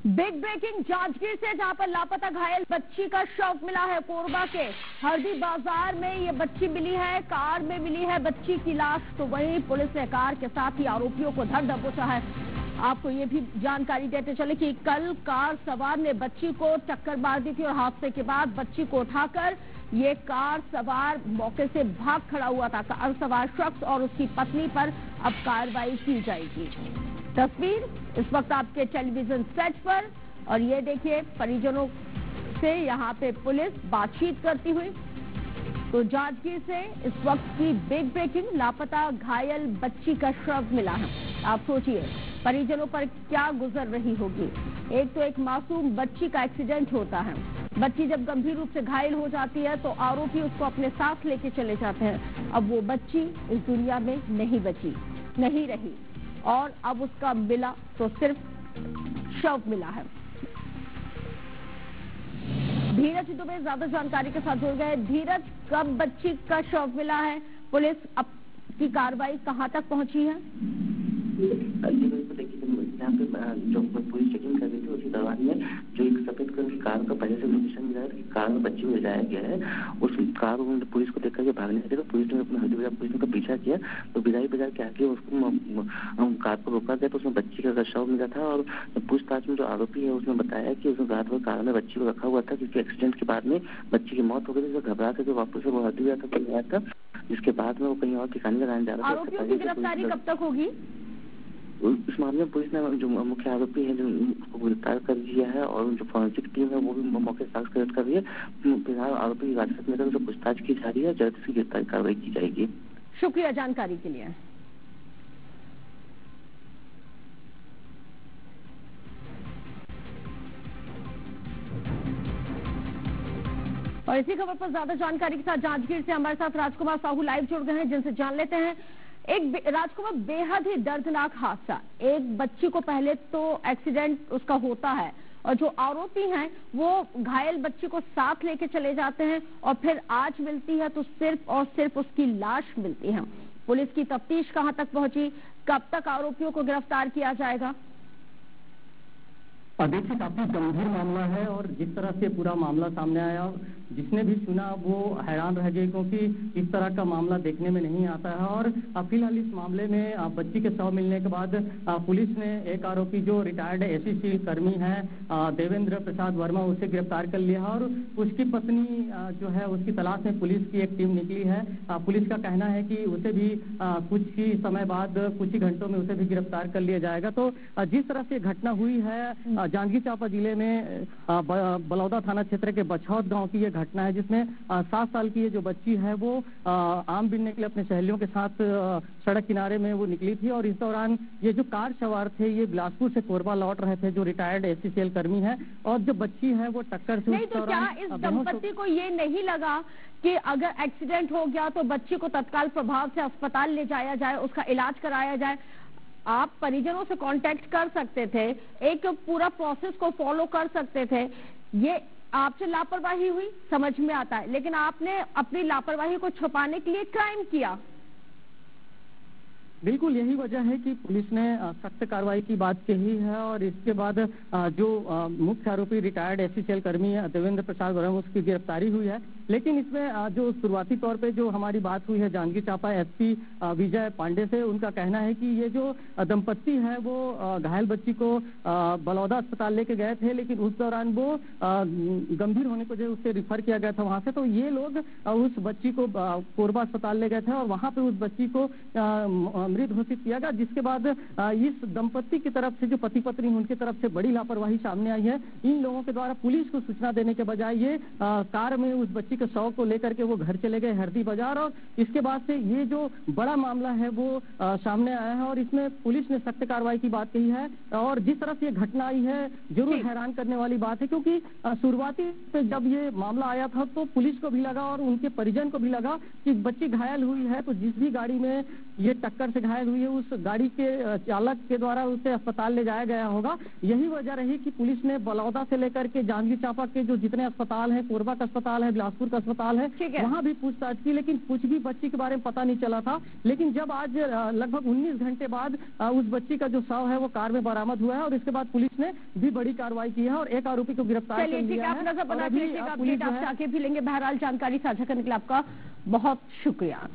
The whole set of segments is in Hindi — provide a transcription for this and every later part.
बिग ब्रेकिंग जांजगीर से, जहां पर लापता घायल बच्ची का शव मिला है। कोरबा के हरदी बाजार में ये बच्ची मिली है, कार में मिली है बच्ची की लाश। तो वहीं पुलिस ने कार के साथ ही आरोपियों को धर दबोचा है। आपको ये भी जानकारी देते चले कि कल कार सवार ने बच्ची को टक्कर मार दी थी और हादसे के बाद बच्ची को उठाकर ये कार सवार मौके से भाग खड़ा हुआ था। कार सवार शख्स और उसकी पत्नी पर अब कार्रवाई की जाएगी। तस्वीर इस वक्त आपके टेलीविजन सेट पर, और ये देखिए परिजनों से यहाँ पे पुलिस बातचीत करती हुई। तो जांजगीर से इस वक्त की बिग ब्रेकिंग, लापता घायल बच्ची का शव मिला है। आप सोचिए परिजनों पर क्या गुजर रही होगी। एक तो एक मासूम बच्ची का एक्सीडेंट होता है, बच्ची जब गंभीर रूप से घायल हो जाती है तो आरोपी उसको अपने साथ लेके चले जाते हैं। अब वो बच्ची इस दुनिया में नहीं बची, नहीं रही, और अब उसका मिला तो सिर्फ शव मिला है। धीरज दुबे ज्यादा जानकारी के साथ जुड़ गए। धीरज, कब बच्ची का शव मिला है, पुलिस अब की कार्रवाई कहां तक पहुंची है? यहाँ पे जो पुलिस चेकिंग कर रही थी उसी दौरान में जो एक सफेद कलर की कार का पहले से लोकेशन मिला है कि कार में बच्ची को ले जाया गया है। उस कार पुलिस को देख करके भागने लगे तो पुलिस ने अपने हल्दी बाजार पुलिस ने पीछा किया तो बिदाई बाजार के आगे उसको कार को रोका गया तो उसमें बच्ची का शव मिला था। और पूछताछ में जो आरोपी है उसने बताया कि उसने रात भर कार में बच्ची को रखा हुआ था, क्योंकि एक्सीडेंट के बाद में बच्ची की मौत हो गई थी। घबरा करके वापस वो हल्दी बाजार तक आया था, जिसके बाद में वो कहीं और ठिकाने लगाने जा रहा था। आरोपियों की गिरफ्तारी कब तक होगी? इस मामले में पुलिस ने जो मुख्य आरोपी है जो उसको गिरफ्तार कर लिया है और जो फॉरेंसिक टीम है वो भी मौके से साक्ष्य कलेक्ट कर रही है। फिलहाल आरोपी की हिरासत में जो पूछताछ की जा रही है, जल्द इसकी गिरफ्तारी कार्रवाई की जाएगी। शुक्रिया जानकारी के लिए। और इसी खबर पर ज्यादा जानकारी के साथ जांजगीर से हमारे साथ राजकुमार साहू लाइव जुड़ गए हैं, जिनसे जान लेते हैं। एक राजकुमार, बेहद ही दर्दनाक हादसा, एक बच्ची को पहले तो एक्सीडेंट उसका होता है और जो आरोपी हैं वो घायल बच्ची को साथ लेके चले जाते हैं और फिर आज मिलती है तो सिर्फ और सिर्फ उसकी लाश मिलती है। पुलिस की तफ्तीश कहां तक पहुंची, कब तक आरोपियों को गिरफ्तार किया जाएगा? देखिए काफी गंभीर मामला है और जिस तरह से पूरा मामला सामने आया, जिसने भी सुना वो हैरान रह गए, क्योंकि इस तरह का मामला देखने में नहीं आता है। और फिलहाल इस मामले में बच्ची के शव मिलने के बाद पुलिस ने एक आरोपी जो रिटायर्ड एससीसी कर्मी है देवेंद्र प्रसाद वर्मा, उसे गिरफ्तार कर लिया है और उसकी पत्नी जो है उसकी तलाश में पुलिस की एक टीम निकली है। पुलिस का कहना है कि उसे भी कुछ ही समय बाद, कुछ ही घंटों में उसे भी गिरफ्तार कर लिया जाएगा। तो जिस तरह से घटना हुई है जांजगीर चांपा जिले में बलौदा थाना क्षेत्र के बछौत गांव की ये घटना है, जिसमें 7 साल की ये जो बच्ची है वो आम बीनने के लिए अपने सहेलियों के साथ सड़क किनारे में वो निकली थी। और इस दौरान ये जो कार सवार थे ये बिलासपुर से कोरबा लौट रहे थे, जो रिटायर्ड एससीसीएल कर्मी है, और जो बच्ची है वो टक्कर से नहीं। तो क्या इस दंपति को ये नहीं लगा कि अगर एक्सीडेंट हो गया तो बच्ची को तत्काल प्रभाव से अस्पताल ले जाया जाए, उसका इलाज कराया जाए? आप परिजनों से कांटेक्ट कर सकते थे, एक पूरा प्रोसेस को फॉलो कर सकते थे। ये आपसे लापरवाही हुई, समझ में आता है, लेकिन आपने अपनी लापरवाही को छुपाने के लिए क्राइम किया। बिल्कुल यही वजह है कि पुलिस ने सख्त कार्रवाई की बात कही है। और इसके बाद जो मुख्य आरोपी रिटायर्ड एससीसीएल कर्मी देवेंद्र प्रसाद वर्मा, उसकी गिरफ्तारी हुई है। लेकिन इसमें जो शुरुआती तौर पे जो हमारी बात हुई है जांजगीर चांपा एसपी विजय पांडे से, उनका कहना है कि ये जो दंपत्ति है वो घायल बच्ची को बलौदा अस्पताल लेके गए थे, लेकिन उस दौरान वो गंभीर होने की वजह उससे रिफर किया गया था वहां से। तो ये लोग उस बच्ची को कोरबा अस्पताल ले गए थे और वहां पे उस बच्ची को मृत घोषित किया गया, जिसके बाद इस दंपत्ति की तरफ से, जो पति पत्नी उनकी तरफ से बड़ी लापरवाही सामने आई है। इन लोगों के द्वारा पुलिस को सूचना देने के बजाय ये कार में उस बच्ची के शव को लेकर के वो घर चले गए हरदी बाजार, और इसके बाद से ये जो बड़ा मामला है वो सामने आया है। और इसमें पुलिस ने सख्त कार्रवाई की बात कही है। और जिस तरह से ये घटना आई है जरूर हैरान करने वाली बात है, क्योंकि शुरुआती पे जब ये मामला आया था तो पुलिस को भी लगा और उनके परिजन को भी लगा कि बच्ची घायल हुई है तो जिस भी गाड़ी में ये टक्कर से घायल हुई है, उस गाड़ी के चालक के द्वारा उसे अस्पताल ले जाया गया होगा। यही वजह रही कि पुलिस ने बलौदा से लेकर के जांजगीर चांपा के जो जितने अस्पताल हैं, कोरबा का अस्पताल है, बिलासपुर का अस्पताल है, वहां भी पूछताछ की, लेकिन कुछ भी बच्ची के बारे में पता नहीं चला था। लेकिन जब आज लगभग 19 घंटे बाद उस बच्ची का जो शव है वो कार में बरामद हुआ है और इसके बाद पुलिस ने भी बड़ी कार्रवाई की है और एक आरोपी को गिरफ्तार कर लिया है। अपडेट आपसे आगे भी लेंगे। बहरहाल जानकारी साझा करने के लिए आपका बहुत शुक्रिया।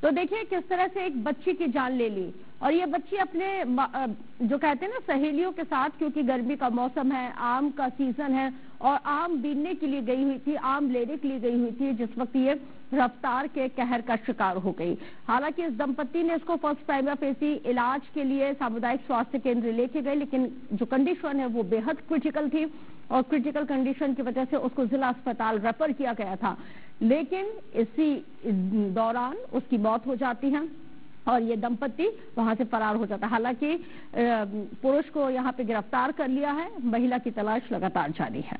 तो देखिए किस तरह से एक बच्ची की जान ले ली, और ये बच्ची अपने जो कहते हैं ना सहेलियों के साथ, क्योंकि गर्मी का मौसम है, आम का सीजन है, और आम बीनने के लिए गई हुई थी, आम लेने के लिए गई हुई थी, जिस वक्त ये रफ्तार के कहर का शिकार हो गई। हालांकि इस दंपति ने इसको फर्स्ट प्राइमा फेसी इलाज के लिए सामुदायिक स्वास्थ्य केंद्र लेके गए, लेकिन जो कंडीशन है वो बेहद क्रिटिकल थी और क्रिटिकल कंडीशन की वजह से उसको जिला अस्पताल रेफर किया गया था, लेकिन इसी दौरान उसकी मौत हो जाती है और ये दंपति वहां से फरार हो जाता है। हालांकि पुरुष को यहां पे गिरफ्तार कर लिया है, महिला की तलाश लगातार जारी है।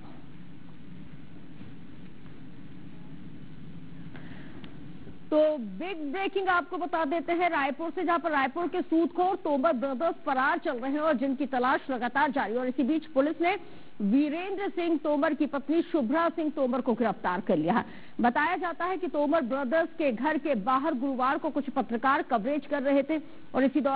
तो बिग ब्रेकिंग आपको बता देते हैं रायपुर से, जहां पर रायपुर के सूदखोर तोमर ब्रदर्स फरार चल रहे हैं और जिनकी तलाश लगातार जारी है। और इसी बीच पुलिस ने वीरेंद्र सिंह तोमर की पत्नी शुभ्रा सिंह तोमर को गिरफ्तार कर लिया है। बताया जाता है कि तोमर ब्रदर्स के घर के बाहर गुरुवार को कुछ पत्रकार कवरेज कर रहे थे और इसी दौरान